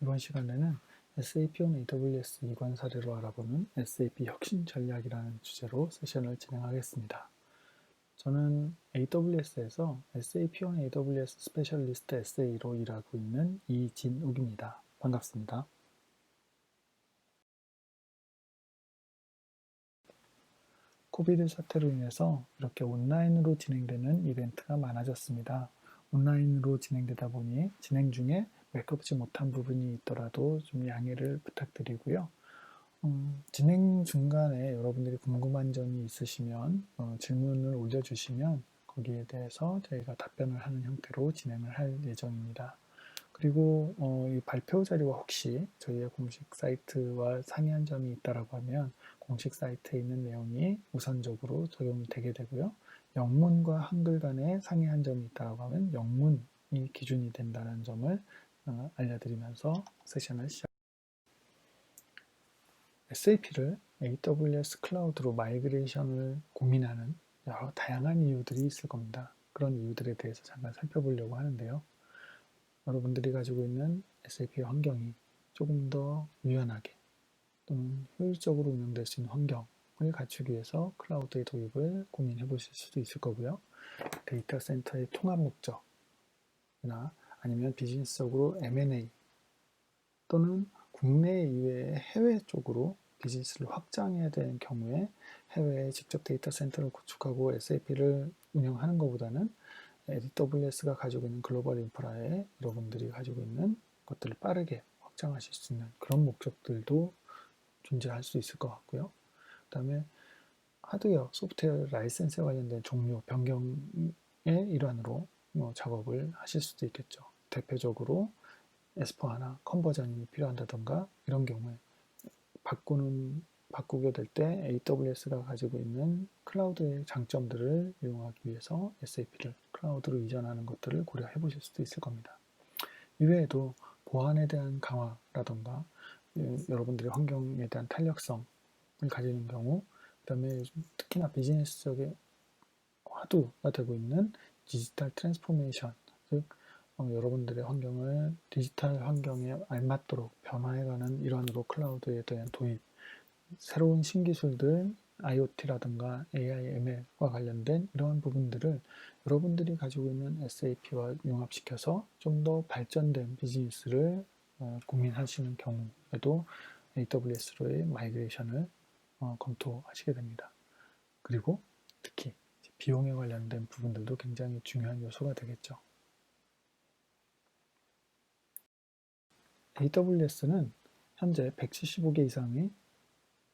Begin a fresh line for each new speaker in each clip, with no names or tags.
이번 시간에는 SAP on AWS 이관 사례로 알아보는 SAP 혁신 전략이라는 주제로 세션을 진행하겠습니다. 저는 AWS에서 SAP on AWS 스페셜리스트 SA로 일하고 있는 이진욱입니다. 반갑습니다. 코비드 사태로 인해서 이렇게 온라인으로 진행되는 이벤트가 많아졌습니다. 온라인으로 진행되다 보니 진행 중에 메꿔보지 못한 부분이 있더라도 좀 양해를 부탁드리고요. 진행 중간에 여러분들이 궁금한 점이 있으시면 질문을 올려주시면 거기에 대해서 저희가 답변을 하는 형태로 진행을 할 예정입니다. 그리고 이 발표 자료와 혹시 저희의 공식 사이트와 상이한 점이 있다라고 하면 공식 사이트에 있는 내용이 우선적으로 적용이 되게 되고요. 영문과 한글 간에 상이한 점이 있다라고 하면 영문이 기준이 된다는 점을 알려드리면서 세션을 시작합니다. SAP를 AWS 클라우드로 마이그레이션을 고민하는 여러 다양한 이유들이 있을 겁니다. 그런 이유들에 대해서 잠깐 살펴보려고 하는데요. 여러분들이 가지고 있는 SAP 환경이 조금 더 유연하게 또는 효율적으로 운영될 수 있는 환경을 갖추기 위해서 클라우드의 도입을 고민해 보실 수도 있을 거고요. 데이터 센터의 통합 목적이나 아니면 비즈니스적으로 M&A 또는 국내 이외의 해외 쪽으로 비즈니스를 확장해야 되는 경우에 해외에 직접 데이터 센터를 구축하고 SAP를 운영하는 것보다는 AWS가 가지고 있는 글로벌 인프라에 여러분들이 가지고 있는 것들을 빠르게 확장하실 수 있는 그런 목적들도 존재할 수 있을 것 같고요. 그 다음에 하드웨어, 소프트웨어 라이센스에 관련된 종류, 변경의 일환으로 작업을 하실 수도 있겠죠. 대표적으로 S4HANA 컨버전이 필요한다던가 이런 경우에 바꾸게 될 때 AWS가 가지고 있는 클라우드의 장점들을 이용하기 위해서 SAP를 클라우드로 이전하는 것들을 고려해 보실 수도 있을 겁니다. 이외에도 보안에 대한 강화라던가 여러분들의 환경에 대한 탄력성을 가지는 경우, 그 다음에 특히나 비즈니스적인 화두가 되고 있는 디지털 트랜스포메이션, 즉 여러분들의 환경을 디지털 환경에 알맞도록 변화해가는 일환으로 클라우드에 대한 도입, 새로운 신기술들, IoT라든가 AI, ML과 관련된 이러한 부분들을 여러분들이 가지고 있는 SAP와 융합시켜서 좀 더 발전된 비즈니스를 고민하시는 경우에도 AWS로의 마이그레이션을 검토하시게 됩니다. 그리고 특히 비용에 관련된 부분들도 굉장히 중요한 요소가 되겠죠. AWS는 현재 175개 이상의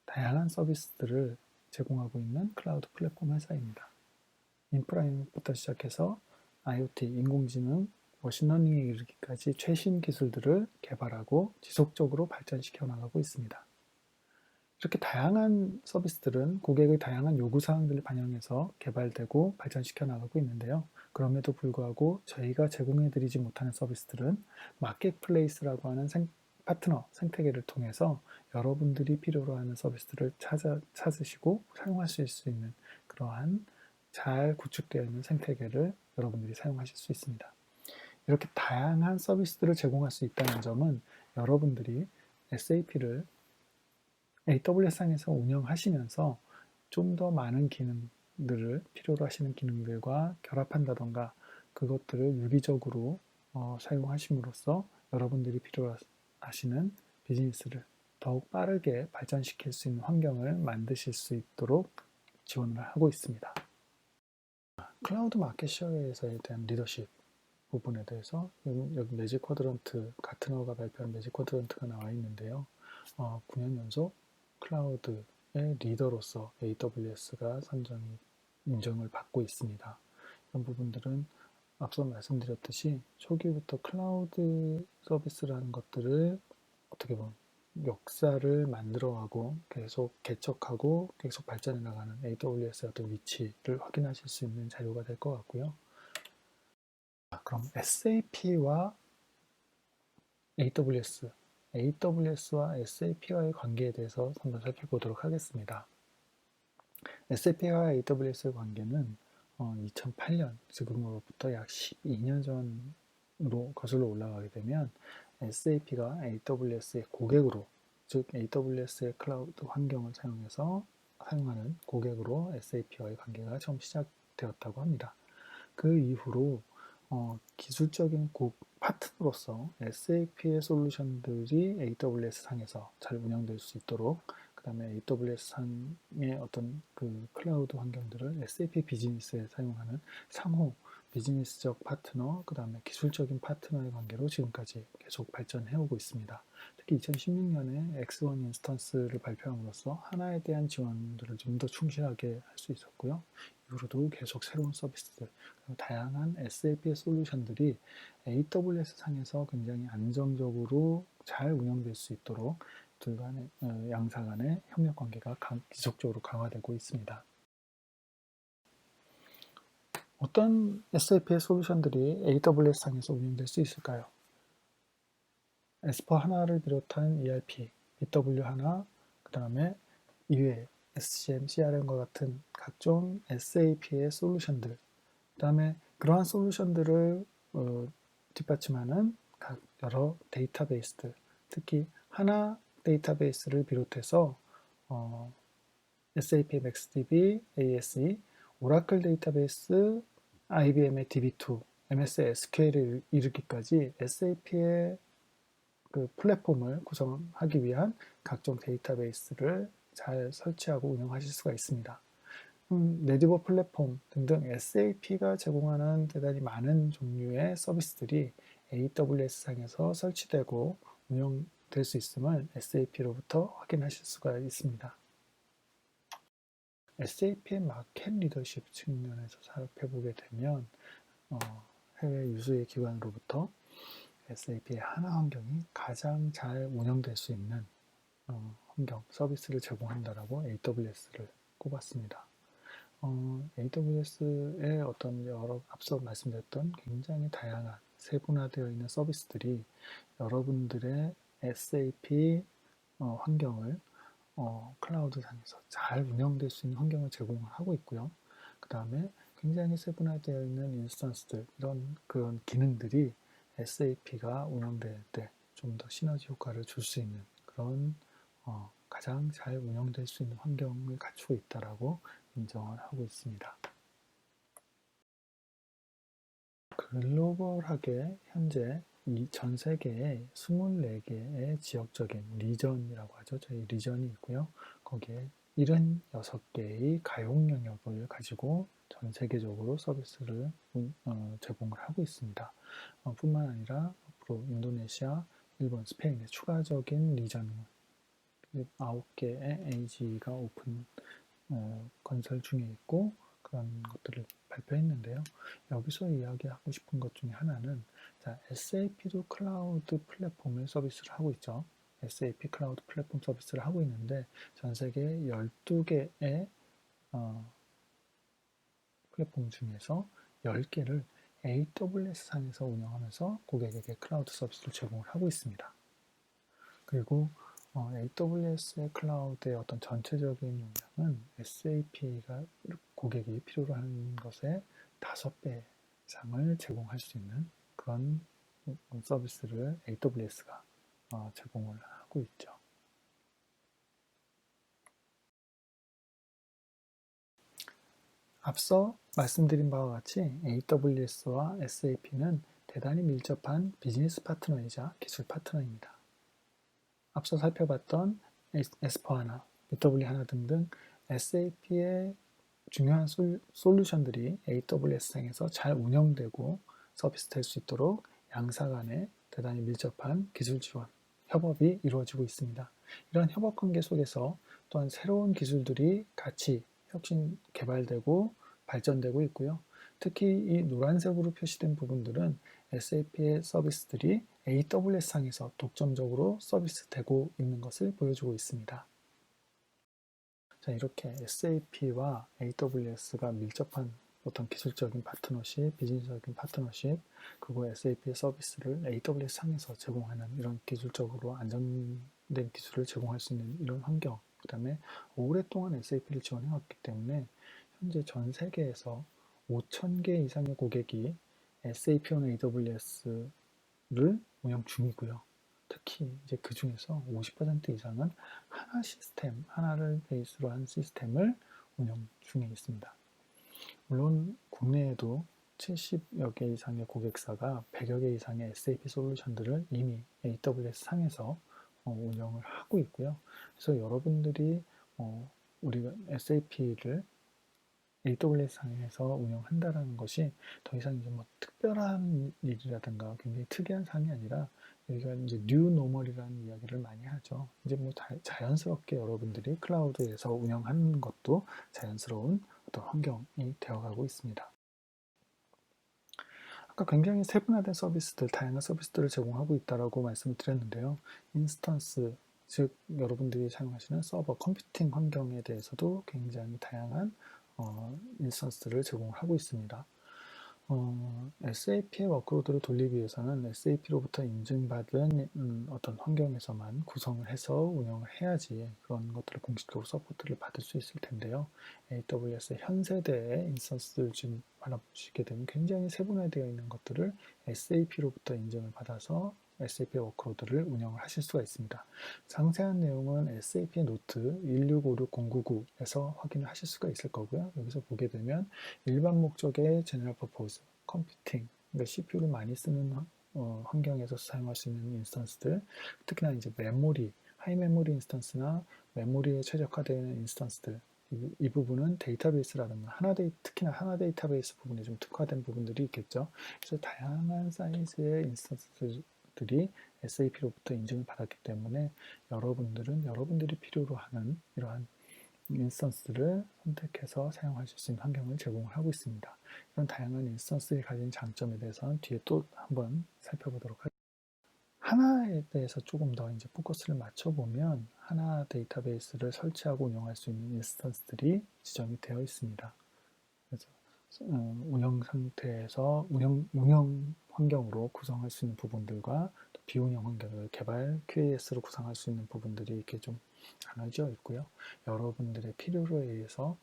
다양한 서비스들을 제공하고 있는 클라우드 플랫폼 회사입니다. 인프라부터 시작해서 IoT, 인공지능, 머신러닝에 이르기까지 최신 기술들을 개발하고 지속적으로 발전시켜 나가고 있습니다. 이렇게 다양한 서비스들은 고객의 다양한 요구사항들을 반영해서 개발되고 발전시켜 나가고 있는데요. 그럼에도 불구하고 저희가 제공해드리지 못하는 서비스들은 마켓플레이스라고 하는 파트너 생태계를 통해서 여러분들이 필요로 하는 서비스들을 찾으시고 사용하실 수 있는 그러한 잘 구축되어 있는 생태계를 여러분들이 사용하실 수 있습니다. 이렇게 다양한 서비스들을 제공할 수 있다는 점은 여러분들이 SAP를 AWS상에서 운영하시면서 좀 더 많은 기능들을 필요로 하시는 기능들과 결합한다던가 그것들을 유기적으로 사용하심으로써 여러분들이 필요로 하시는 비즈니스를 더욱 빠르게 발전시킬 수 있는 환경을 만드실 수 있도록 지원을 하고 있습니다. 클라우드 마켓쉐어에 대한 리더십 부분에 대해서 여기 매직 쿼드런트, 가트너가 발표한 매직 쿼드런트가 나와 있는데요. 9년 연속 클라우드의 리더로서 AWS가 인정을 받고 있습니다. 이런 부분들은 앞서 말씀드렸듯이 초기부터 클라우드 서비스라는 것들을 어떻게 보면 역사를 만들어가고 계속 개척하고 계속 발전해 나가는 AWS의 어떤 위치를 확인하실 수 있는 자료가 될 것 같고요. 그럼 SAP와 AWS와 SAP와의 관계에 대해서 한번 살펴보도록 하겠습니다. SAP와 AWS의 관계는 2008년, 지금으로부터 약 12년 전으로 거슬러 올라가게 되면 SAP가 AWS의 고객으로, 즉 AWS의 클라우드 환경을 사용해서 사용하는 고객으로 SAP와의 관계가 처음 시작되었다고 합니다. 그 이후로 기술적인 파트너로서 SAP의 솔루션들이 AWS 상에서 잘 운영될 수 있도록, 그 다음에 AWS 상의 어떤 그 클라우드 환경들을 SAP 비즈니스에 사용하는 상호 비즈니스적 파트너, 그 다음에 기술적인 파트너의 관계로 지금까지 계속 발전해 오고 있습니다. 특히 2016년에 X1 인스턴스를 발표함으로써 하나에 대한 지원들을 좀 더 충실하게 할 수 있었고요. 이후로도 계속 새로운 서비스들, 다양한 SAP의 솔루션들이 AWS 상에서 굉장히 안정적으로 잘 운영될 수 있도록 둘 간의, 양사 간의 협력 관계가 지속적으로 강화되고 있습니다. 어떤 SAP의 솔루션들이 AWS 상에서 운영될 수 있을까요? S4 하나를 비롯한 ERP, BW 하나, 그 다음에 이외에 SCM, CRM과 같은 각종 SAP의 솔루션들, 그 다음에 그러한 솔루션들을 뒷받침하는 여러 데이터베이스들, 특히 하나 데이터베이스를 비롯해서 SAP MaxDB, ASE, 오라클 데이터베이스, IBM의 DB2, MS SQL을 이르기까지 SAP의 그 플랫폼을 구성하기 위한 각종 데이터베이스를 잘 설치하고 운영하실 수가 있습니다. 네디버 플랫폼 등등 SAP가 제공하는 대단히 많은 종류의 서비스들이 AWS 상에서 설치되고 운영될 수 있음을 SAP로부터 확인하실 수가 있습니다. SAP의 마켓 리더십 측면에서 살펴보게 되면 해외 유수의 기관으로부터 SAP의 하나 환경이 가장 잘 운영될 수 있는 환경, 서비스를 제공한다라고 AWS를 꼽았습니다. AWS의 어떤 여러 앞서 말씀드렸던 굉장히 다양한 세분화되어 있는 서비스들이 여러분들의 SAP 환경을 클라우드상에서 잘 운영될 수 있는 환경을 제공을 하고 있고요. 그 다음에 굉장히 세분화되어 있는 인스턴스들, 그런 기능들이 SAP가 운영될 때 좀 더 시너지 효과를 줄 수 있는 그런 가장 잘 운영될 수 있는 환경을 갖추고 있다라고 인정을 하고 있습니다. 글로벌하게 현재 전 세계에 24개의 지역적인 리전이라고 하죠. 저희 리전이 있고요. 거기에 76개의 가용 영역을 가지고 전 세계적으로 서비스를 제공을 하고 있습니다. 뿐만 아니라 앞으로 인도네시아, 일본, 스페인의 추가적인 리전 9개의 AG가 오픈 건설 중에 있고 그런 것들을 발표했는데요. 여기서 이야기하고 싶은 것 중에 하나는 SAP도 클라우드 플랫폼을 서비스를 하고 있죠. SAP 클라우드 플랫폼 서비스를 하고 있는데 전 세계 12개의 플랫폼 중에서 10개를 AWS 상에서 운영하면서 고객에게 클라우드 서비스를 제공을 하고 있습니다. 그리고 AWS의 클라우드의 어떤 전체적인 용량은 SAP가 고객이 필요로 하는 것의 5배 이상을 제공할 수 있는 그런 서비스를 AWS가 제공을 하고 있죠. 앞서 말씀드린 바와 같이 AWS와 SAP는 대단히 밀접한 비즈니스 파트너이자 기술 파트너입니다. 앞서 살펴봤던 S4하나, BW 하나 등등 SAP의 중요한 솔루션들이 AWS상에서 잘 운영되고 서비스될 수 있도록 양사 간의 대단히 밀접한 기술 지원, 협업이 이루어지고 있습니다. 이런 협업 관계 속에서 또한 새로운 기술들이 같이 혁신 개발되고 발전되고 있고요. 특히 이 노란색으로 표시된 부분들은 SAP의 서비스들이 AWS상에서 독점적으로 서비스되고 있는 것을 보여주고 있습니다. 자, 이렇게 SAP와 AWS가 밀접한 어떤 기술적인 파트너십, 비즈니스적인 파트너십, 그리고 SAP의 서비스를 AWS 상에서 제공하는 이런 기술적으로 안정된 기술을 제공할 수 있는 이런 환경, 그 다음에 오랫동안 SAP를 지원해왔기 때문에 현재 전 세계에서 5,000개 이상의 고객이 SAP on AWS를 운영 중이고요. 특히 이제 그 중에서 50% 이상은 하나를 베이스로 한 시스템을 운영 중에 있습니다. 물론 국내에도 70여 개 이상의 고객사가 100여 개 이상의 SAP 솔루션들을 이미 AWS 상에서 운영을 하고 있고요. 그래서 여러분들이 우리가 SAP를 AWS 상에서 운영한다라는 것이 더 이상 이제 뭐 특별한 일이라든가 굉장히 특이한 상이 아니라 여기가 이제 뉴 노멀이라는 이야기를 많이 하죠. 이제 뭐 자연스럽게 여러분들이 클라우드에서 운영하는 것도 자연스러운 어떤 환경이 되어가고 있습니다. 아까 굉장히 세분화된 서비스들, 다양한 서비스들을 제공하고 있다라고 말씀을 드렸는데요. 인스턴스, 즉 여러분들이 사용하시는 서버 컴퓨팅 환경에 대해서도 굉장히 다양한 인스턴스를 제공을 하고 있습니다. SAP의 워크로드를 돌리기 위해서는 SAP로부터 인증받은 어떤 환경에서만 구성을 해서 운영을 해야지 그런 것들을 공식적으로 서포트를 받을 수 있을 텐데요. AWS 현 세대의 인스턴스를 지금 바라보시게 되면 굉장히 세분화되어 있는 것들을 SAP로부터 인증을 받아서 SAP 워크로드를 운영을 하실 수가 있습니다. 상세한 내용은 SAP 노트 1656099에서 확인을 하실 수가 있을 거고요. 여기서 보게 되면 일반 목적의 제너럴 퍼포즈 컴퓨팅, 그러니까 CPU를 많이 쓰는 환경에서 사용할 수 있는 인스턴스들, 특히나 이제 메모리, 하이 메모리 인스턴스나 메모리에 최적화되어 있는 인스턴스들, 이 부분은 데이터베이스라든가 특히나 하나 데이터베이스 부분에 좀 특화된 부분들이 있겠죠. 그래서 다양한 사이즈의 인스턴스들이 SAP로부터 인증을 받았기 때문에 여러분들은 여러분들이 필요로 하는 이러한 인스턴스를 선택해서 사용하실 수 있는 환경을 제공을 하고 있습니다. 이런 다양한 인스턴스를 가진 장점에 대해서는 뒤에 또 한번 살펴보도록 하겠습니다. 하나에 대해서 조금 더 이제 포커스를 맞춰보면 하나 데이터베이스를 설치하고 운영할 수 있는 인스턴스들이 지정이 되어 있습니다. 그래서 운영 상태에서 운영 환경으로 구성할 수 있는 부분들과 또 비운영 환경을 개발 QAS로 구성할 수 있는 부분들이 이렇게 좀 나눠져 있고요. 여러분들의 필요로 의해서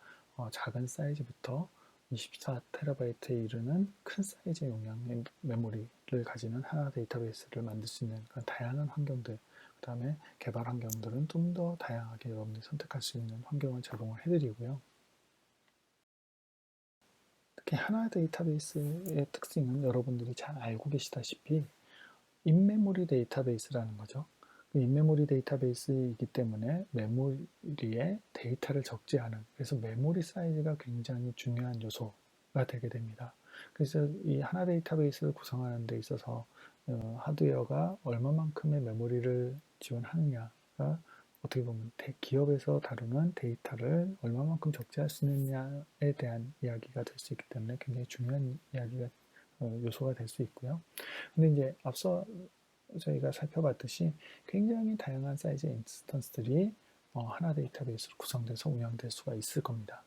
작은 사이즈부터 24TB에 이르는 큰 사이즈 용량의 메모리를 가지는 하나 데이터베이스를 만들 수 있는 그런 다양한 환경들, 그 다음에 개발 환경들은 좀 더 다양하게 여러분들이 선택할 수 있는 환경을 제공을 해드리고요. 특히 하나 데이터베이스의 특징은 여러분들이 잘 알고 계시다시피 인메모리 데이터베이스라는 거죠. 인메모리 데이터베이스이기 때문에 메모리에 데이터를 적지 않은, 그래서 메모리 사이즈가 굉장히 중요한 요소가 되게 됩니다. 그래서 이 하나 데이터베이스를 구성하는 데 있어서 하드웨어가 얼마만큼의 메모리를 지원하느냐가 어떻게 보면 기업에서 다루는 데이터를 얼마만큼 적재할 수 있느냐에 대한 이야기가 될 수 있기 때문에 굉장히 중요한 이야기가 요소가 될 수 있고요. 근데 이제 앞서 저희가 살펴봤듯이 굉장히 다양한 사이즈의 인스턴스들이 하나 데이터베이스로 구성돼서 운영될 수가 있을 겁니다.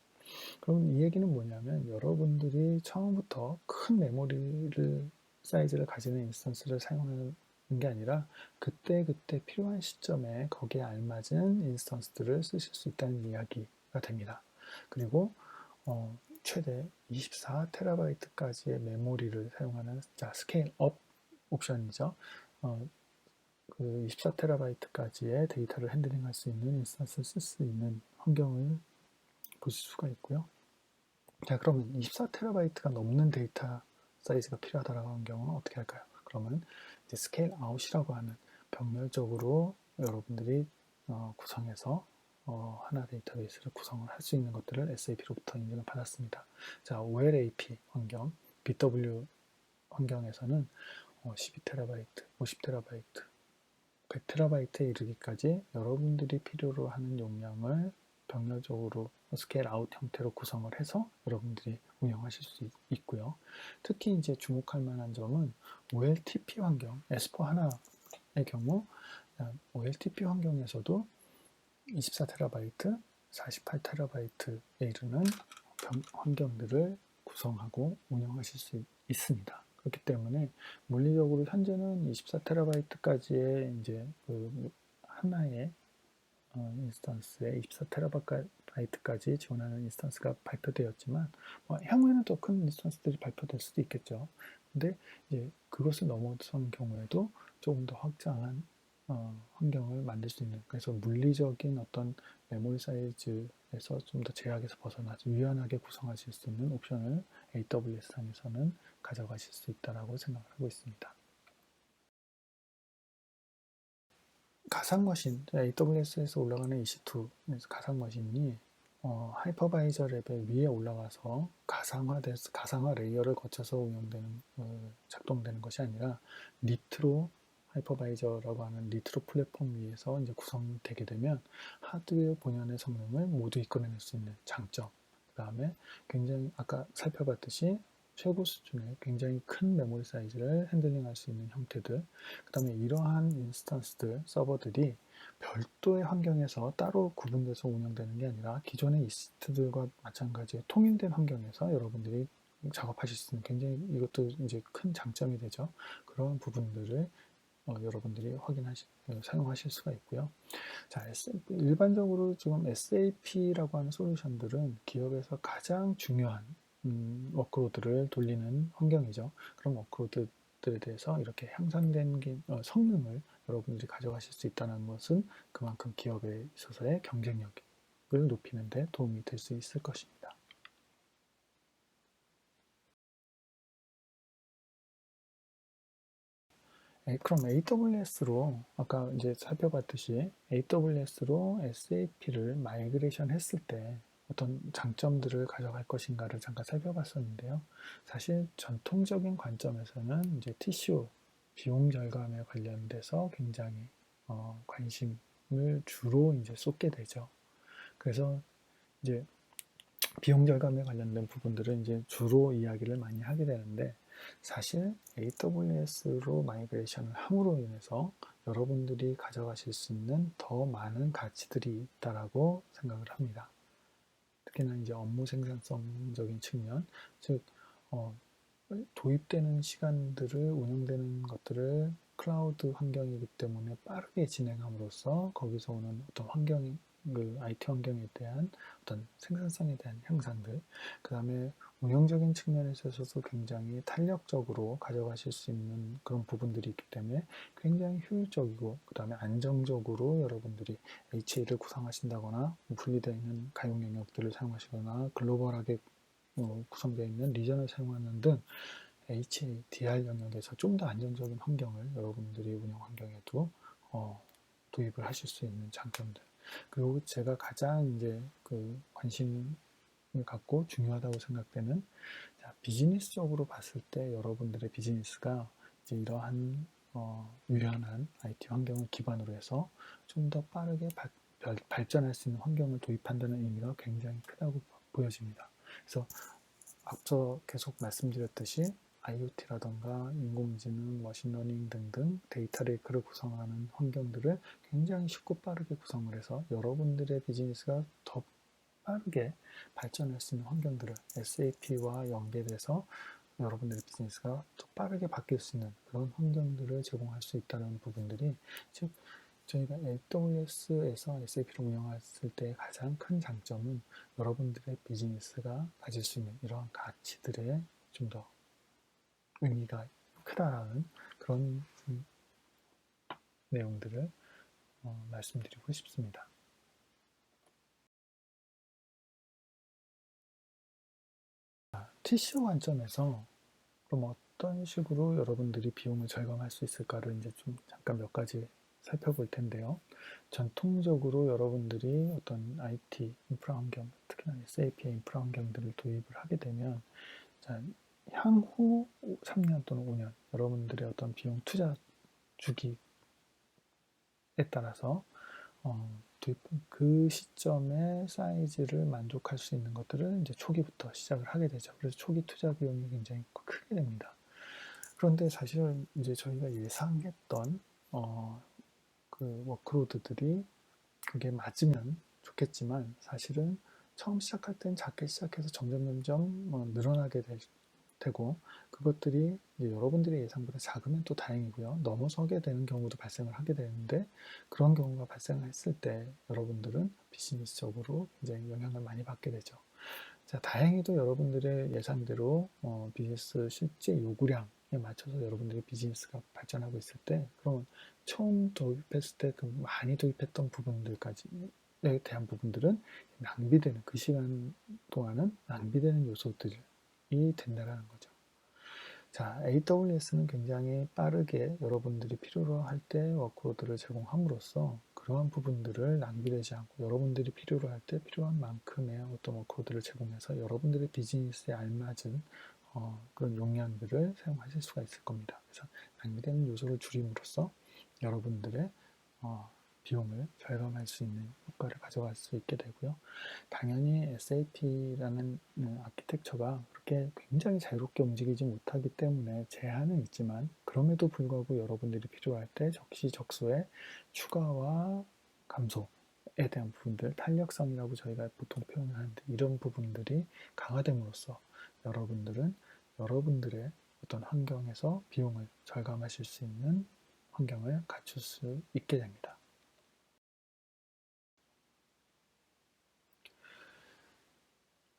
그럼 이 얘기는 뭐냐면 여러분들이 처음부터 큰 메모리를 사이즈를 가지는 인스턴스를 사용하는 게 아니라 그때그때 필요한 시점에 거기에 알맞은 인스턴스들을 쓰실 수 있다는 이야기가 됩니다. 그리고 최대 24TB까지의 메모리를 사용하는 스케일 업 옵션이죠. 그 24TB까지의 데이터를 핸들링할 수 있는 인스턴스를 쓸 수 있는 환경을 보실 수가 있고요. 자, 그러면 24TB가 넘는 데이터 사이즈가 필요하다라고 하는 경우는 어떻게 할까요? 그러면 이제 스케일 아웃이라고 하는 병렬적으로 여러분들이 구성해서 하나 데이터베이스를 구성을 할 수 있는 것들을 SAP로부터 인증을 받았습니다. 자, OLAP 환경, BW 환경에서는 12TB, 50TB, 100TB에 이르기까지 여러분들이 필요로 하는 용량을 병렬적으로 스케일 아웃 형태로 구성을 해서 여러분들이 운영하실 수 있고요. 특히 이제 주목할 만한 점은 OLTP 환경, S4 하나의 경우 OLTP 환경에서도 24TB, 48TB에 이르는 환경들을 구성하고 운영하실 수 있습니다. 그렇기 때문에 물리적으로 현재는 24TB까지의 이제 그 하나의 인스턴스에 24TB까지 지원하는 인스턴스가 발표되었지만 향후에는 더 큰 인스턴스들이 발표될 수도 있겠죠. 근데 이제 그것을 넘어선 경우에도 조금 더 확장한 환경을 만들 수 있는, 그래서 물리적인 어떤 메모리 사이즈에서 좀 더 제약에서 벗어나서 유연하게 구성하실 수 있는 옵션을 AWS 상에서는 가져가실 수 있다고 생각을 하고 있습니다. 가상머신, AWS에서 올라가는 EC2 가상 머신이 하이퍼바이저 레벨 위에 올라가서 가상화 레이어를 거쳐서 운영되는 작동되는 것이 아니라 니트로 하이퍼바이저라고 하는 니트로 플랫폼 위에서 이제 구성되게 되면 하드웨어 본연의 성능을 모두 이끌어낼 수 있는 장점, 그 다음에 굉장히 아까 살펴봤듯이 최고 수준의 굉장히 큰 메모리 사이즈를 핸들링할 수 있는 형태들, 그 다음에 이러한 인스턴스들, 서버들이 별도의 환경에서 따로 구분돼서 운영되는 게 아니라 기존의 이스트들과 마찬가지의 통일된 환경에서 여러분들이 작업하실 수 있는, 굉장히 이것도 이제 큰 장점이 되죠. 그런 부분들을 여러분들이 사용하실 수가 있고요. 자, 일반적으로 지금 SAP라고 하는 솔루션들은 기업에서 가장 중요한 워크로드를 돌리는 환경이죠. 그런 워크로드들에 대해서 이렇게 향상된 성능을 여러분들이 가져가실 수 있다는 것은 그만큼 기업에 있어서의 경쟁력을 높이는 데 도움이 될 수 있을 것입니다. 그럼 AWS로 아까 이제 살펴봤듯이 AWS로 SAP를 마이그레이션 했을 때 어떤 장점들을 가져갈 것인가를 잠깐 살펴봤었는데요. 사실 전통적인 관점에서는 이제 TCO, 비용 절감에 관련돼서 굉장히 관심을 주로 이제 쏟게 되죠. 그래서 이제 비용 절감에 관련된 부분들은 이제 주로 이야기를 많이 하게 되는데, 사실 AWS로 마이그레이션을 함으로 인해서 여러분들이 가져가실 수 있는 더 많은 가치들이 있다라고 생각을 합니다. 특히나 이제 업무 생산성적인 측면, 즉 도입되는 시간들을, 운영되는 것들을 클라우드 환경이기 때문에 빠르게 진행함으로써 거기서 오는 어떤 IT 환경에 대한 어떤 생산성에 대한 향상들, 그 다음에 운영적인 측면에서 있어서도 굉장히 탄력적으로 가져가실 수 있는 그런 부분들이 있기 때문에 굉장히 효율적이고, 그 다음에 안정적으로 여러분들이 HA를 구성하신다거나 분리되어 있는 가용 영역들을 사용하시거나 글로벌하게 구성되어 있는 리전을 사용하는 등 HADR 영역에서 좀 더 안정적인 환경을 여러분들이 운영 환경에도 도입을 하실 수 있는 장점들. 그리고 제가 가장 이제 관심을 갖고 중요하다고 생각되는, 비즈니스적으로 봤을 때 여러분들의 비즈니스가 이제 이러한 유연한 IT 환경을 기반으로 해서 좀 더 빠르게 발전할 수 있는 환경을 도입한다는 의미가 굉장히 크다고 보여집니다. 그래서 앞서 계속 말씀드렸듯이 IoT라던가 인공지능, 머신러닝 등등 데이터 레이크를 구성하는 환경들을 굉장히 쉽고 빠르게 구성을 해서 여러분들의 비즈니스가 더 빠르게 발전할 수 있는 환경들을 SAP와 연계돼서 여러분들의 비즈니스가 더 빠르게 바뀔 수 있는 그런 환경들을 제공할 수 있다는 부분들이, 즉 저희가 AWS에서 SAP를 운영했을 때 가장 큰 장점은 여러분들의 비즈니스가 가질 수 있는 이러한 가치들의 좀 더 의미가 크다라는 그런 내용들을 말씀드리고 싶습니다. TCO 관점에서 그럼 어떤 식으로 여러분들이 비용을 절감할 수 있을까를 이제 좀 잠깐 몇 가지 살펴볼 텐데요. 전통적으로 여러분들이 어떤 IT 인프라 환경, 특히나 SAP의 인프라 환경들을 도입을 하게 되면, 자, 향후 3년 또는 5년 여러분들의 어떤 비용 투자 주기에 따라서 그 시점의 사이즈를 만족할 수 있는 것들을 이제 초기부터 시작을 하게 되죠. 그래서 초기 투자 비용이 굉장히 크게 됩니다. 그런데 사실은 이제 저희가 예상했던 그 워크로드들이 그게 맞으면 좋겠지만, 사실은 처음 시작할 땐 작게 시작해서 점점 늘어나게 되고, 그것들이 이제 여러분들의 예상보다 작으면 또 다행이고요. 넘어서게 되는 경우도 발생을 하게 되는데, 그런 경우가 발생했을 때 여러분들은 비즈니스적으로 굉장히 영향을 많이 받게 되죠. 자, 다행히도 여러분들의 예상대로 비즈니스 실제 요구량, 맞춰서 여러분들의 비즈니스가 발전하고 있을 때, 그러면 처음 도입했을 때 그 많이 도입했던 부분들까지에 대한 부분들은 낭비되는, 그 시간 동안은 낭비되는 요소들이 된다라는 거죠. 자, AWS는 굉장히 빠르게 여러분들이 필요로 할 때 워크로드를 제공함으로써 그러한 부분들을 낭비되지 않고 여러분들이 필요로 할 때 필요한 만큼의 어떤 워크로드를 제공해서 여러분들의 비즈니스에 알맞은 그런 용량들을 사용하실 수가 있을 겁니다. 그래서 낭비되는 요소를 줄임으로써 여러분들의 비용을 절감할 수 있는 효과를 가져갈 수 있게 되고요. 당연히 SAP라는 아키텍처가 그렇게 굉장히 자유롭게 움직이지 못하기 때문에 제한은 있지만, 그럼에도 불구하고 여러분들이 필요할 때 적시적소의 추가와 감소에 대한 부분들, 탄력성이라고 저희가 보통 표현을 하는데, 이런 부분들이 강화됨으로써 여러분들은 여러분들의 어떤 환경에서 비용을 절감하실 수 있는 환경을 갖출 수 있게 됩니다.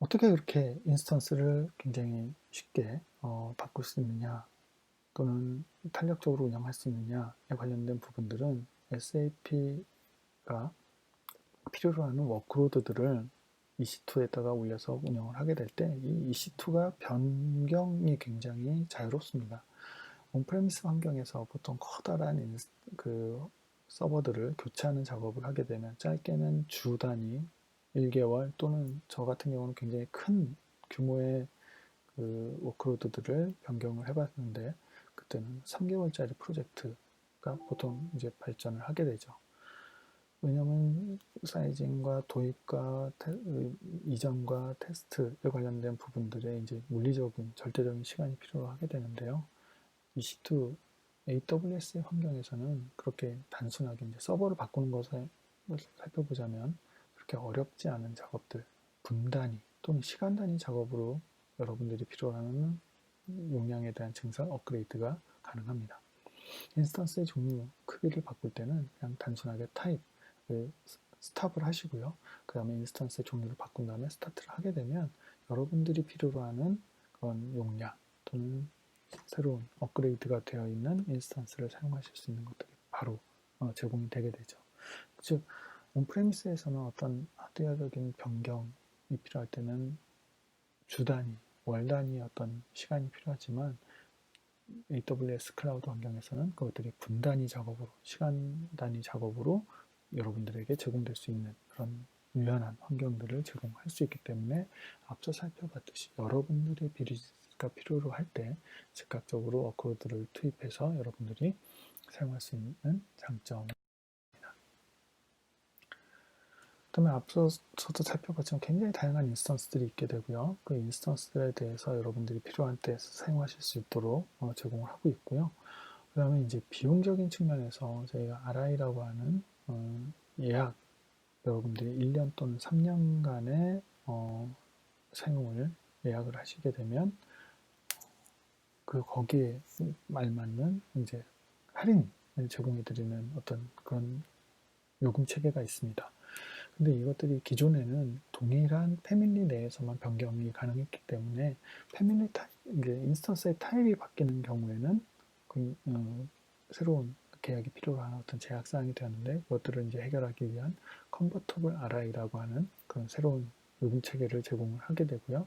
어떻게 그렇게 인스턴스를 굉장히 쉽게 바꿀 수 있느냐, 또는 탄력적으로 운영할 수 있느냐에 관련된 부분들은 SAP가 필요로 하는 워크로드들을 EC2에다가 올려서 운영을 하게 될 때 이 EC2가 변경이 굉장히 자유롭습니다. 온프레미스 환경에서 보통 커다란 그 서버들을 교체하는 작업을 하게 되면 짧게는 주 단위 1개월, 또는 저 같은 경우는 굉장히 큰 규모의 그 워크로드들을 변경을 해봤는데, 그때는 3개월짜리 프로젝트가 보통 이제 발전을 하게 되죠. 왜냐하면 사이징과 도입과 이전과 테스트에 관련된 부분들에 이제 물리적인 절대적인 시간이 필요로 하게 되는데요. EC2 AWS의 환경에서는 그렇게 단순하게 이제 서버를 바꾸는 것을 살펴보자면 그렇게 어렵지 않은 작업들, 분 단위 또는 시간 단위 작업으로 여러분들이 필요로 하는 용량에 대한 증설, 업그레이드가 가능합니다. 인스턴스의 종류, 크기를 바꿀 때는 그냥 단순하게 타입을 스탑을 하시고요. 그 다음에 인스턴스의 종류를 바꾼 다음에 스타트를 하게 되면 여러분들이 필요로 하는 그런 용량 또는 새로운 업그레이드가 되어 있는 인스턴스를 사용하실 수 있는 것들이 바로 제공이 되게 되죠. 즉, 온프레미스에서는 어떤 하드웨어적인 변경이 필요할 때는 주 단위, 월 단위의 어떤 시간이 필요하지만 AWS 클라우드 환경에서는 그것들이 분 단위 작업으로, 시간 단위 작업으로 여러분들에게 제공될 수 있는 그런 유연한 환경들을 제공할 수 있기 때문에, 앞서 살펴봤듯이 여러분들의 비즈니스가 필요로 할 때 즉각적으로 워크로드를 투입해서 여러분들이 사용할 수 있는 장점. 그다음에 앞서서도 살펴봤지만 굉장히 다양한 인스턴스들이 있게 되고요. 그 인스턴스들에 대해서 여러분들이 필요한 때 사용하실 수 있도록 제공을 하고 있고요. 그 다음에 이제 비용적인 측면에서 저희가 RI라고 하는 예약, 여러분들이 1년 또는 3년간의 사용을 예약을 하시게 되면 거기에 알맞는 이제 할인을 제공해 드리는 어떤 그런 요금 체계가 있습니다. 근데 이것들이 기존에는 동일한 패밀리 내에서만 변경이 가능했기 때문에 패밀리 타입, 이게 인스턴스의 타입이 바뀌는 경우에는 새로운 계약이 필요한 어떤 제약 사항이 되었는데, 그것들을 이제 해결하기 위한 컨버터블 RI라고 하는 그런 새로운 요금 체계를 제공을 하게 되고요.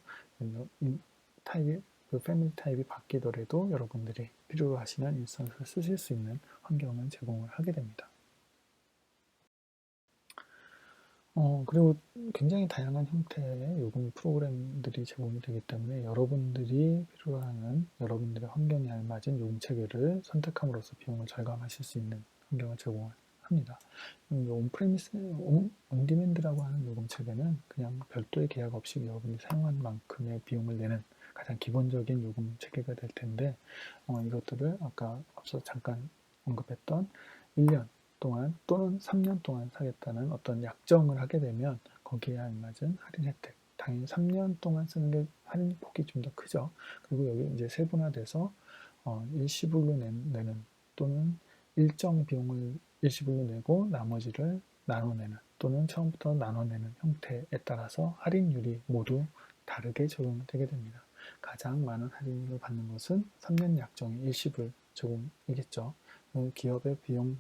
타입이, 그 패밀리 타입이 바뀌더라도 여러분들이 필요로 하시는 인스턴스를 쓰실 수 있는 환경을 제공을 하게 됩니다. 그리고 굉장히 다양한 형태의 요금 프로그램들이 제공이 되기 때문에 여러분들이 필요로 하는 여러분들의 환경에 알맞은 요금 체계를 선택함으로써 비용을 절감하실 수 있는 환경을 제공을 합니다. 온프레미스, 온디맨드라고 하는 요금 체계는 그냥 별도의 계약 없이 여러분이 사용한 만큼의 비용을 내는 가장 기본적인 요금 체계가 될 텐데, 이것들을 아까 앞서 잠깐 언급했던 1년 동안 또는 3년 동안 사겠다는 어떤 약정을 하게 되면 거기에 알맞은 할인 혜택, 당연히 3년 동안 쓰는 게 할인 폭이 좀 더 크죠. 그리고 여기 이제 세분화돼서 일시불로 내는, 또는 일정 비용을 일시불로 내고 나머지를 나눠내는, 또는 처음부터 나눠내는 형태에 따라서 할인율이 모두 다르게 적용되게 됩니다. 가장 많은 할인을 받는 것은 3년 약정의 일시불 제공이겠죠. 기업의 비용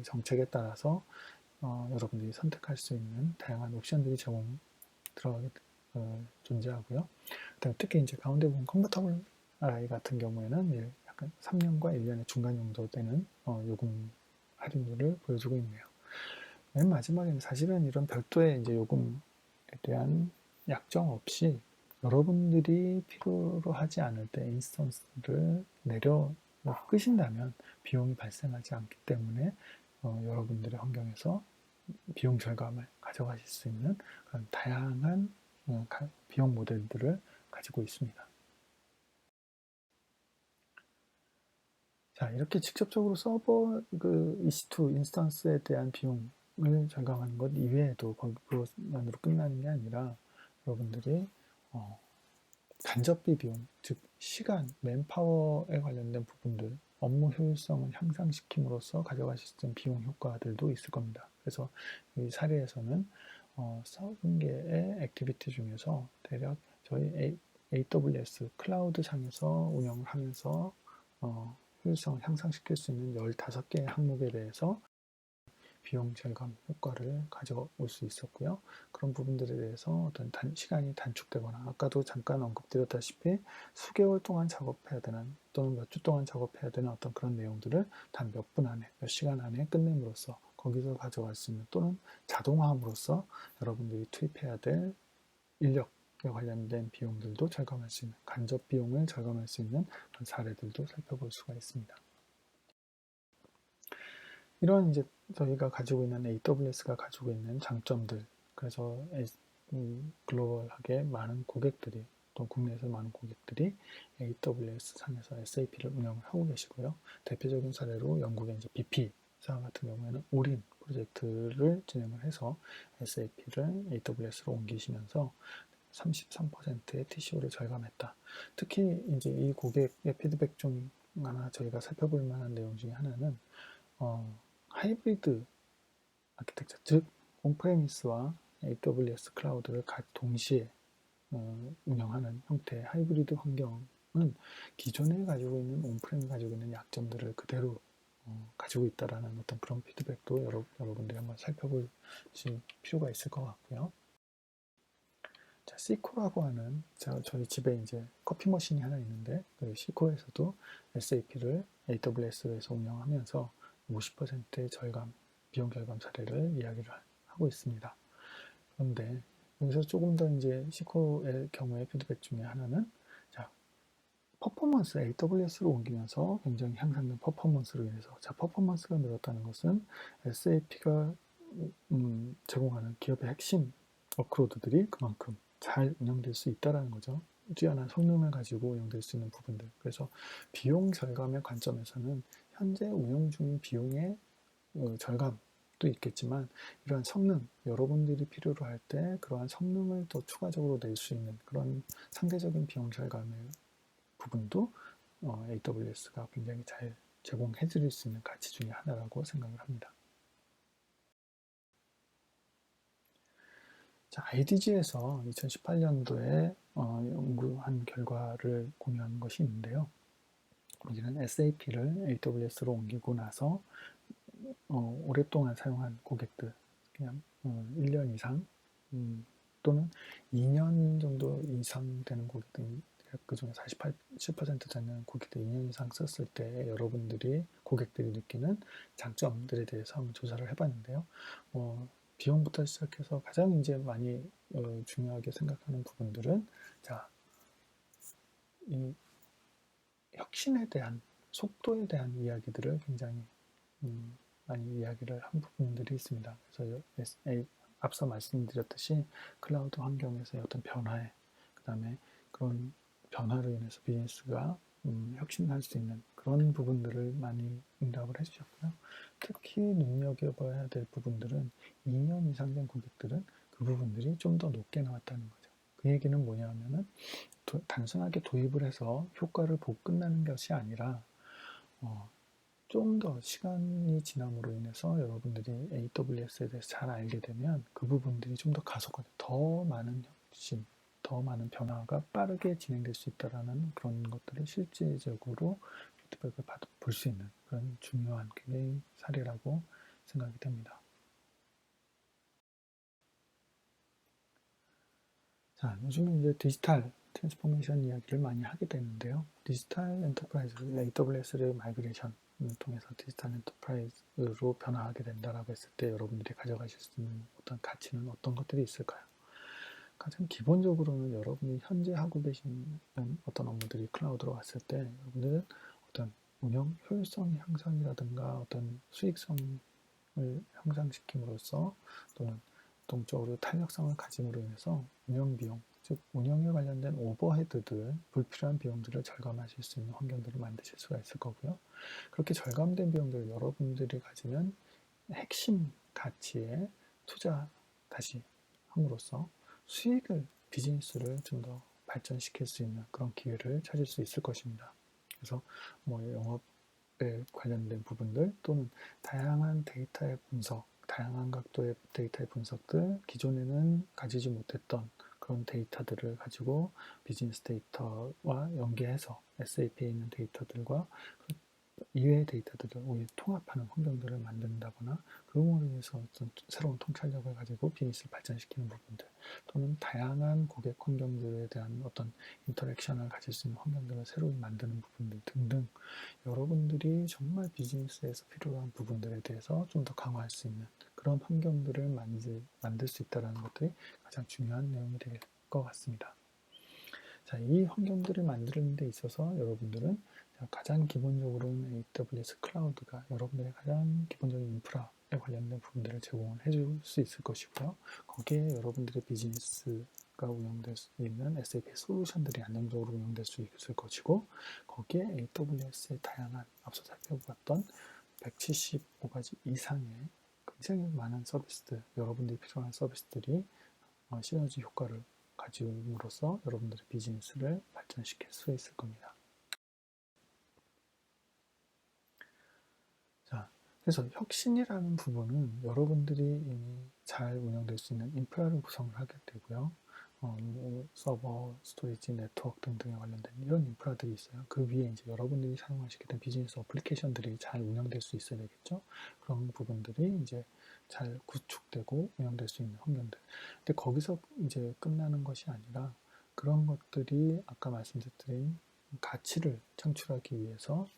정책에 따라서 여러분들이 선택할 수 있는 다양한 옵션들이 존재하고요. 특히 이제 가운데 보면 컨버터블 RI 같은 경우에는 약간 3년과 1년의 중간 정도 되는 요금 할인율을 보여주고 있네요. 맨 마지막에는 사실은 이런 별도의 이제 요금에 대한 약정 없이 여러분들이 필요로 하지 않을 때 인스턴스를 내려 끄신다면 비용이 발생하지 않기 때문에 여러분들의 환경에서 비용 절감을 가져가실 수 있는 그런 다양한 비용 모델들을 가지고 있습니다. 자, 이렇게 직접적으로 서버 EC2 인스턴스에 대한 비용을 절감하는 것 이외에도 그것만으로 끝나는 게 아니라 여러분들이 간접비 비용, 즉 시간, 맨파워에 관련된 부분들, 업무 효율성을 향상시킴으로써 가져가실 수 있는 비용 효과들도 있을 겁니다. 그래서 이 사례에서는 30개의 액티비티 중에서 대략 저희 AWS 클라우드 상에서 운영을 하면서 효율성을 향상시킬 수 있는 15개의 항목에 대해서 비용 절감 효과를 가져올 수 있었고요. 그런 부분들에 대해서 어떤 시간이 단축되거나 아까도 잠깐 언급드렸다시피 수개월 동안 작업해야 되는 또는 몇 주 동안 작업해야 되는 어떤 그런 내용들을 단 몇 분 안에 몇 시간 안에 끝냄으로써 거기서 가져갈 수 있는 또는 자동화함으로써 여러분들이 투입해야 될 인력에 관련된 비용들도 절감할 수 있는 간접 비용을 절감할 수 있는 그런 사례들도 살펴볼 수가 있습니다. 이런 이제 저희가 가지고 있는 AWS가 가지고 있는 장점들, 그래서 글로벌하게 많은 고객들이 또 국내에서 많은 고객들이 AWS 상에서 SAP를 운영을 하고 계시고요. 대표적인 사례로 영국의 이제 BP사 같은 경우에는 올인 프로젝트를 진행을 해서 SAP를 AWS로 옮기시면서 33%의 TCO를 절감했다. 특히 이제 이 고객의 피드백 중 하나 저희가 살펴볼 만한 내용 중에 하나는 하이브리드 아키텍처, 즉 온프레미스와 AWS 클라우드를 동시에 운영하는 형태의 하이브리드 환경은 기존에 가지고 있는 온프레미 가지고 있는 약점들을 그대로 가지고 있다라는 어떤 그런 피드백도 여러분들이 한번 살펴볼 필요가 있을 것 같고요. 자, 시코라고 하는 저희 집에 이제 커피 머신이 하나 있는데 그 시코에서도 SAP를 AWS에서 운영하면서 50%의 비용 절감 사례를 이야기를 하고 있습니다. 그런데 여기서 조금 더 이제 시코의 경우의 피드백 중에 하나는 퍼포먼스 AWS로 옮기면서 굉장히 향상된 퍼포먼스로 인해서 퍼포먼스가 늘었다는 것은 SAP가 제공하는 기업의 핵심 워크로드들이 그만큼 잘 운영될 수 있다는 거죠. 뛰어난 성능을 가지고 운영될 수 있는 부분들. 그래서 비용 절감의 관점에서는 현재 운영 중인 비용의 절감도 있겠지만 이러한 성능, 여러분들이 필요로 할 때 그러한 성능을 더 추가적으로 낼 수 있는 그런 상대적인 비용 절감의 부분도 AWS가 굉장히 잘 제공해 드릴 수 있는 가치 중에 하나라고 생각을 합니다. 자, IDG에서 2018년도에 연구한 결과를 공유하는 것이 있는데요. 여기는 SAP를 AWS로 옮기고 나서 오랫동안 사용한 고객들, 그냥 1년 이상 또는 2년 정도 이상 되는 고객들, 그 중에 48% 되는 고객들 2년 이상 썼을 때 여러분들이 고객들이 느끼는 장점들에 대해서 한번 조사를 해봤는데요. 비용부터 시작해서 가장 이제 많이 중요하게 생각하는 부분들은 이 혁신에 대한 속도에 대한 이야기들을 굉장히 많이 이야기를 한 부분들이 있습니다. 그래서 앞서 말씀드렸듯이 클라우드 환경에서의 어떤 변화에 그 다음에 그런 변화로 인해서 비즈니스가 혁신할 수 있는 그런 부분들을 많이 응답을 해주셨고요. 특히 눈여겨봐야 될 부분들은 2년 이상 된 고객들은 그 부분들이 좀 더 높게 나왔다는 거죠. 그 얘기는 뭐냐 하면은 단순하게 도입을 해서 효과를 보고 끝나는 것이 아니라 좀 더 시간이 지남으로 인해서 여러분들이 AWS에 대해서 잘 알게 되면 그 부분들이 좀 더 가속화돼 더 많은 혁신, 더 많은 변화가 빠르게 진행될 수 있다라는 그런 것들을 실제적으로 피드백을 볼 수 있는 그런 중요한 굉장히 사례라고 생각이 됩니다. 자, 요즘에 이제 디지털 트랜스포메이션 이야기를 많이 하게 되는데요. 디지털 엔터프라이즈, AWS의 마이그레이션을 통해서 디지털 엔터프라이즈로 변화하게 된다라고 했을 때 여러분들이 가져가실 수 있는 어떤 가치는 어떤 것들이 있을까요? 가장 기본적으로는 여러분이 현재 하고 계시는 어떤 업무들이 클라우드로 왔을 때 여러분들은 어떤 운영 효율성 향상이라든가 어떤 수익성을 향상시킴으로써 또는 동적으로 탄력성을 가짐으로 인해서 운영 비용, 즉 운영에 관련된 오버헤드들, 불필요한 비용들을 절감하실 수 있는 환경들을 만드실 수가 있을 거고요. 그렇게 절감된 비용들을 여러분들이 가지는 핵심 가치에 투자 다시 함으로써 수익을, 비즈니스를 좀 더 발전시킬 수 있는 그런 기회를 찾을 수 있을 것입니다. 그래서 뭐 영업에 관련된 부분들 또는 다양한 데이터의 분석, 다양한 각도의 데이터의 분석들, 기존에는 가지지 못했던 그런 데이터들을 가지고 비즈니스 데이터와 연계해서 SAP에 있는 데이터들과 이외의 데이터들을 오히려 통합하는 환경들을 만든다거나 그음으로 인해서 어떤 새로운 통찰력을 가지고 비즈니스를 발전시키는 부분들 또는 다양한 고객 환경들에 대한 어떤 인터랙션을 가질 수 있는 환경들을 새로 만드는 부분들 등등 여러분들이 정말 비즈니스에서 필요한 부분들에 대해서 좀 더 강화할 수 있는 그런 환경들을 만들 수 있다는 것들이 가장 중요한 내용이 될 것 같습니다. 자, 이 환경들을 만드는 데 있어서 여러분들은 가장 기본적으로는 AWS 클라우드가 여러분들의 가장 기본적인 인프라에 관련된 부분들을 제공을 해줄 수 있을 것이고요. 거기에 여러분들의 비즈니스가 운영될 수 있는 SAP 솔루션들이 안정적으로 운영될 수 있을 것이고 거기에 AWS의 다양한 앞서 살펴봤던 175가지 이상의 굉장히 많은 서비스들, 여러분들이 필요한 서비스들이 시너지 효과를 가짐으로써 여러분들의 비즈니스를 발전시킬 수 있을 겁니다. 자, 그래서 혁신이라는 부분은 여러분들이 이미 잘 운영될 수 있는 인프라를 구성을 하게 되고요. 서버, 스토리지, 네트워크 등등에 관련된 이런 인프라들이 있어요. 그 위에 이제 여러분들이 사용하시게 된 비즈니스 어플리케이션들이 잘 운영될 수 있어야 되겠죠. 그런 부분들이 이제 잘 구축되고 운영될 수 있는 환경들. 근데 거기서 이제 끝나는 것이 아니라 그런 것들이 아까 말씀드린 가치를 창출하기 위해서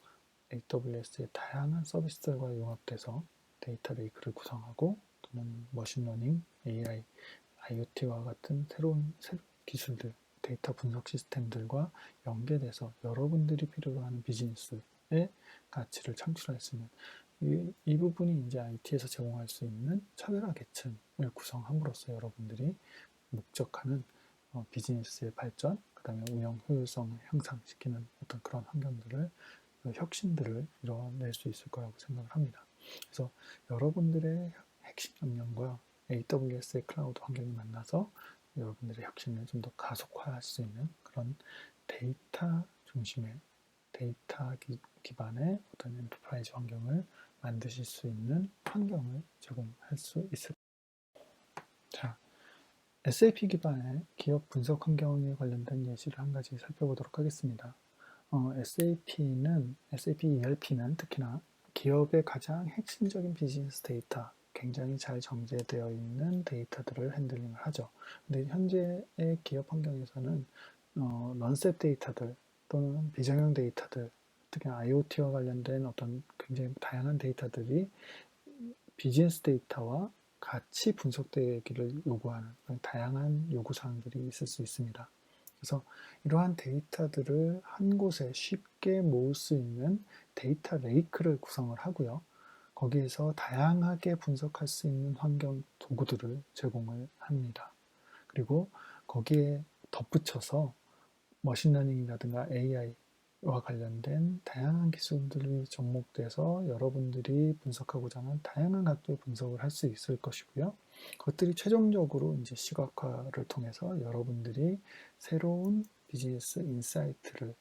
AWS의 다양한 서비스들과 융합돼서 데이터 레이크를 구성하고 또는 머신러닝, AI, IoT와 같은 새로운 기술들, 데이터 분석 시스템들과 연계돼서 여러분들이 필요로 하는 비즈니스의 가치를 창출할 수 있는 이 부분이 이제 IT에서 제공할 수 있는 차별화 계층을 구성함으로써 여러분들이 목적하는 비즈니스의 발전, 그 다음에 운영 효율성을 향상시키는 어떤 그런 환경들을 혁신들을 이뤄낼 수 있을 거라고 생각을 합니다. 그래서 여러분들의 핵심 역량과 AWS의 클라우드 환경이 만나서 여러분들의 혁신을 좀 더 가속화할 수 있는 그런 데이터 중심의 데이터 기반의 어떤 엔터프라이즈 환경을 만드실 수 있는 환경을 제공할 수 있을 겁니다. 자, SAP 기반의 기업 분석 환경에 관련된 예시를 한 가지 살펴보도록 하겠습니다. SAP ERP는 특히나 기업의 가장 핵심적인 비즈니스 데이터, 굉장히 잘 정제되어 있는 데이터들을 핸들링을 하죠. 근데 현재의 기업 환경에서는 런셋 데이터들 또는 비정형 데이터들, 특히 IoT와 관련된 어떤 굉장히 다양한 데이터들이 비즈니스 데이터와 같이 분석되기를 요구하는 다양한 요구사항들이 있을 수 있습니다. 그래서 이러한 데이터들을 한 곳에 쉽게 모을 수 있는 데이터 레이크를 구성을 하고요. 거기에서 다양하게 분석할 수 있는 환경 도구들을 제공을 합니다. 그리고 거기에 덧붙여서 머신러닝이라든가 AI와 관련된 다양한 기술들이 접목돼서 여러분들이 분석하고자 하는 다양한 각도의 분석을 할 수 있을 것이고요. 그것들이 최종적으로 이제 시각화를 통해서 여러분들이 새로운 비즈니스 인사이트를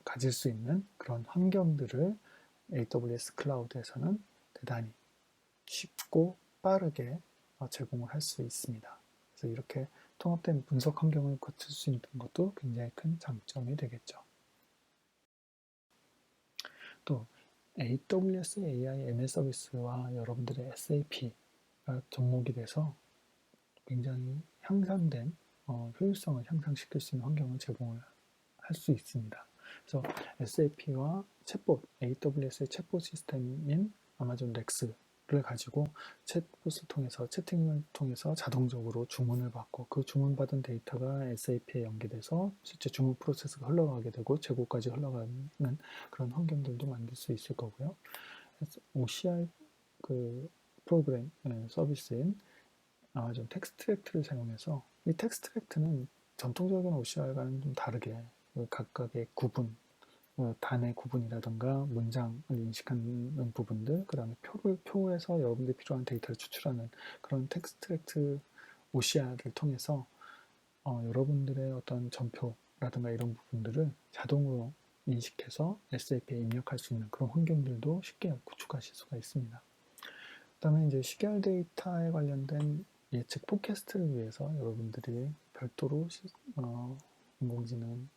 가질 수 있는 그런 환경들을 AWS 클라우드에서는 대단히 쉽고 빠르게 제공을 할 수 있습니다. 그래서 이렇게 통합된 분석 환경을 거칠 수 있는 것도 굉장히 큰 장점이 되겠죠. 또 AWS AI ML 서비스와 여러분들의 SAP가 접목이 돼서 굉장히 향상된 효율성을 향상시킬 수 있는 환경을 제공을 할 수 있습니다. 그래서 SAP와 챗봇, AWS의 챗봇 시스템인 아마존 렉스를 가지고 챗봇을 통해서 채팅을 통해서 자동적으로 주문을 받고 그 주문받은 데이터가 SAP에 연계돼서 실제 주문 프로세스가 흘러가게 되고 재고까지 흘러가는 그런 환경들도 만들 수 있을 거고요. OCR 그 프로그램 서비스인 아마존 텍스트랙트를 사용해서 이 텍스트랙트는 전통적인 OCR과는 좀 다르게 각각의 구분, 단의 구분이라든가 문장을 인식하는 부분들, 그 다음에 표에서 여러분들이 필요한 데이터를 추출하는 그런 텍스트랙트 OCR을 통해서 여러분들의 어떤 전표라든가 이런 부분들을 자동으로 인식해서 SAP에 입력할 수 있는 그런 환경들도 쉽게 구축하실 수가 있습니다. 그 다음에 이제 시계열 데이터에 관련된 예측 팟캐스트를 위해서 여러분들이 별도로 인공지능을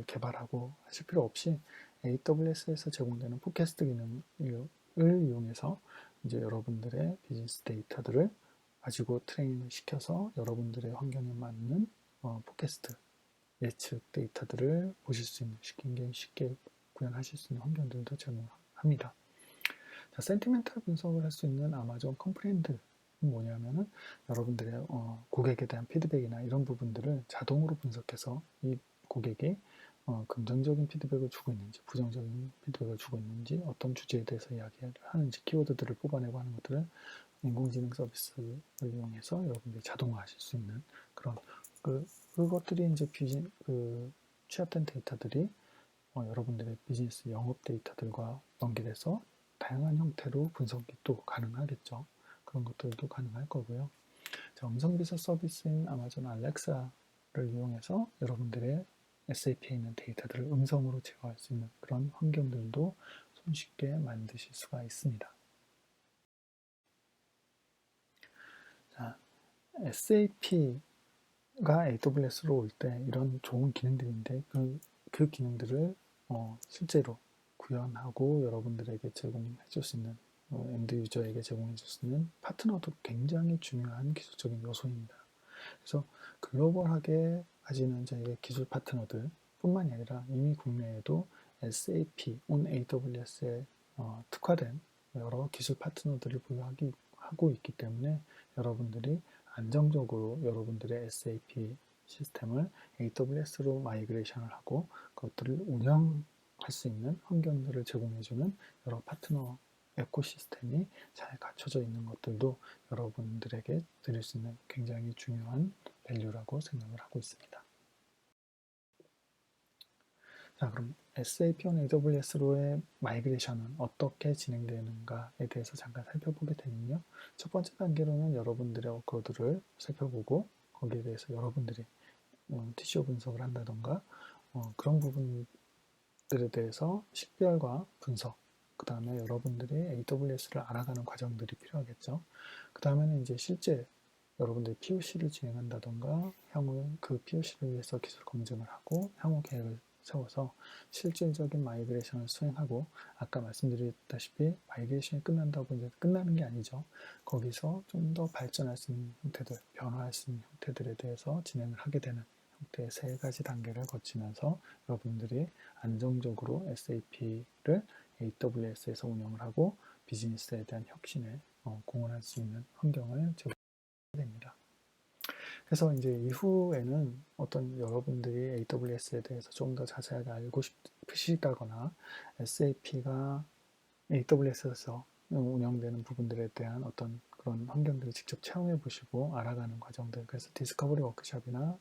개발하고 하실 필요 없이 AWS에서 제공되는 팟캐스트 기능을 이용해서 이제 여러분들의 비즈니스 데이터들을 가지고 트레이닝을 시켜서 여러분들의 환경에 맞는 팟캐스트 예측 데이터들을 보실 수 있는 굉장히 쉽게 구현하실 수 있는 환경들도 제공합니다. 자, 센티멘탈 분석을 할 수 있는 아마존 컴프렌드는 뭐냐면은 여러분들의 고객에 대한 피드백이나 이런 부분들을 자동으로 분석해서 이 고객이 긍정적인 피드백을 주고 있는지 부정적인 피드백을 주고 있는지 어떤 주제에 대해서 이야기를 하는지 키워드들을 뽑아내고 하는 것들을 인공지능 서비스를 이용해서 여러분들이 자동화하실 수 있는 그런 그것들이 이제 취합된 데이터들이 여러분들의 비즈니스 영업 데이터들과 연결해서 다양한 형태로 분석이 또 가능하겠죠. 그런 것들도 가능할 거고요. 자, 음성비서 서비스인 아마존 알렉사를 이용해서 여러분들의 SAP에 있는 데이터들을 음성으로 제어할 수 있는 그런 환경들도 손쉽게 만드실 수가 있습니다. 자, SAP가 AWS로 올 때 이런 좋은 기능들인데 그 기능들을 실제로 구현하고 여러분들에게 제공해 줄 수 있는 엔드 유저에게 제공해 줄 수 있는 파트너도 굉장히 중요한 기술적인 요소입니다. 그래서 글로벌하게 가지는 저희의 기술 파트너들 뿐만이 아니라 이미 국내에도 SAP, on AWS에 특화된 여러 기술 파트너들을 보유하고 있기 때문에 여러분들이 안정적으로 여러분들의 SAP 시스템을 AWS로 마이그레이션을 하고 그것들을 운영할 수 있는 환경들을 제공해주는 여러 파트너 에코시스템이 잘 갖춰져 있는 것들도 여러분들에게 드릴 수 있는 굉장히 중요한 밸류라고 생각을 하고 있습니다. 자, 그럼 SAP on AWS로의 마이그레이션은 어떻게 진행되는가에 대해서 잠깐 살펴보게 되면요. 첫 번째 단계로는 여러분들의 워크로드를 살펴보고 거기에 대해서 여러분들이 TCO 분석을 한다던가 그런 부분들에 대해서 식별과 분석, 그 다음에 여러분들이 AWS를 알아가는 과정들이 필요하겠죠. 그 다음에는 이제 실제 여러분들이 POC를 진행한다던가 향후 그 POC를 위해서 기술 검증을 하고 향후 계획을 세워서 실질적인 마이그레이션을 수행하고 아까 말씀드렸다시피 마이그레이션이 끝난다고 이제 끝나는 게 아니죠. 거기서 좀 더 발전할 수 있는 형태들, 변화할 수 있는 형태들에 대해서 진행을 하게 되는 형태의 세 가지 단계를 거치면서 여러분들이 안정적으로 SAP를 AWS에서 운영을 하고 비즈니스에 대한 혁신에 공헌할 수 있는 환경을 제공하게 됩니다. 그래서 이제 이후에는 어떤 여러분들이 AWS에 대해서 좀 더 자세하게 알고 싶으시다거나 SAP가 AWS에서 운영되는 부분들에 대한 어떤 그런 환경들을 직접 체험해 보시고 알아가는 과정들, 그래서 디스커버리 워크숍이나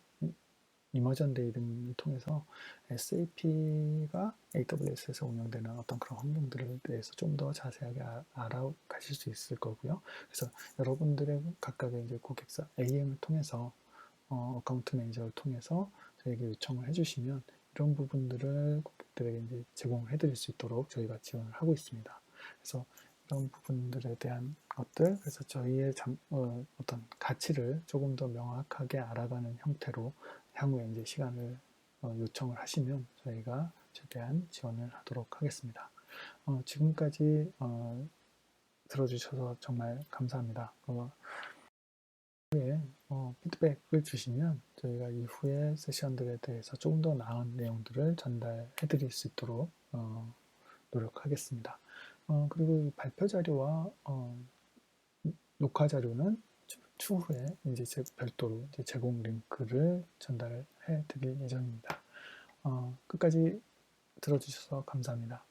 이머전 데이 등을 통해서 SAP가 AWS에서 운영되는 어떤 그런 환경들에 대해서 좀 더 자세하게 알아가실 수 있을 거고요. 그래서 여러분들의 각각의 이제 고객사 AM을 통해서 어카운트 매니저를 통해서 저에게 요청을 해주시면 이런 부분들을 고객들에게 이제 제공을 해드릴 수 있도록 저희가 지원을 하고 있습니다. 그래서 그런 부분들에 대한 것들, 그래서 저희의 어떤 가치를 조금 더 명확하게 알아가는 형태로 향후에 이제 시간을 요청을 하시면 저희가 최대한 지원을 하도록 하겠습니다. 지금까지 들어주셔서 정말 감사합니다. 후에 피드백을 주시면 저희가 이후의 세션들에 대해서 조금 더 나은 내용들을 전달해 드릴 수 있도록 노력하겠습니다. 그리고 발표 자료와 녹화 자료는 추후에 이제 별도로 이제 제공 링크를 전달해 드릴 예정입니다. 끝까지 들어주셔서 감사합니다.